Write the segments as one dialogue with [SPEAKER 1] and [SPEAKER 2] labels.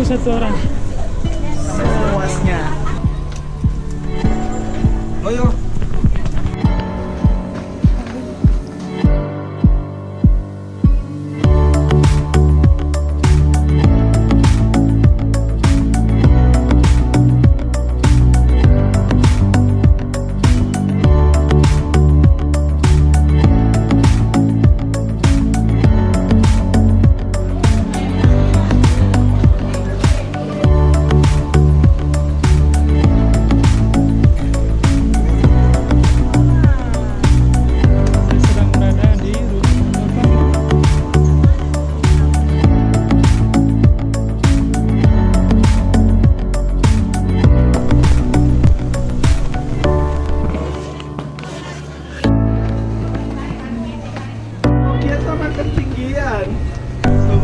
[SPEAKER 1] satu orang.
[SPEAKER 2] Semuasnya. Oh yo.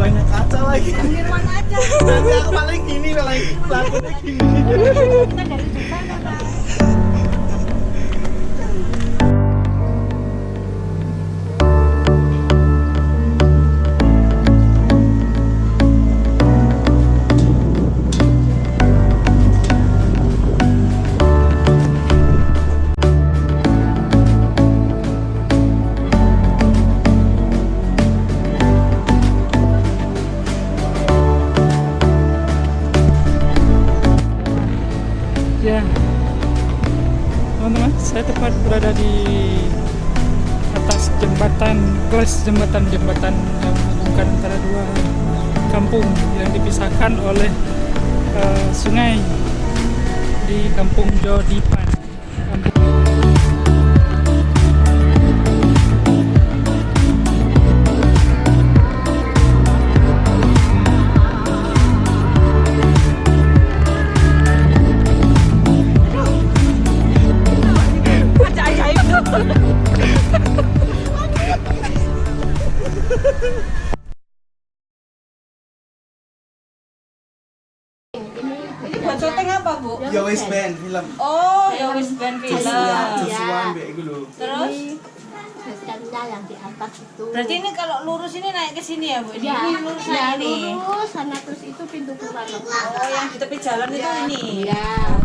[SPEAKER 2] Banyak kaca lagi.
[SPEAKER 3] Nirwan aja.
[SPEAKER 2] Nanti aku paling gini, lakunya gini.
[SPEAKER 3] Kita dari depan apa?
[SPEAKER 1] Ya, teman-teman, saya tepat berada di atas jembatan yang menghubungkan antara dua kampung yang dipisahkan oleh sungai di Kampung Jodipan.
[SPEAKER 3] Ini buat syuting apa, Bu?
[SPEAKER 2] Ya wis band film.
[SPEAKER 3] Oh, ya WuisBand film.
[SPEAKER 2] Joshua mbek iku lho.
[SPEAKER 3] Terus?
[SPEAKER 4] Hasilnya yang di atas itu.
[SPEAKER 3] Berarti ini kalau lurus ini naik ke sini ya, Bu? Ini
[SPEAKER 4] Ya,
[SPEAKER 3] lurus
[SPEAKER 4] ya
[SPEAKER 3] ini.
[SPEAKER 4] lurus sana terus itu pintu keluar.
[SPEAKER 3] Oh, yang di tepi jalan itu ini.
[SPEAKER 4] Ya.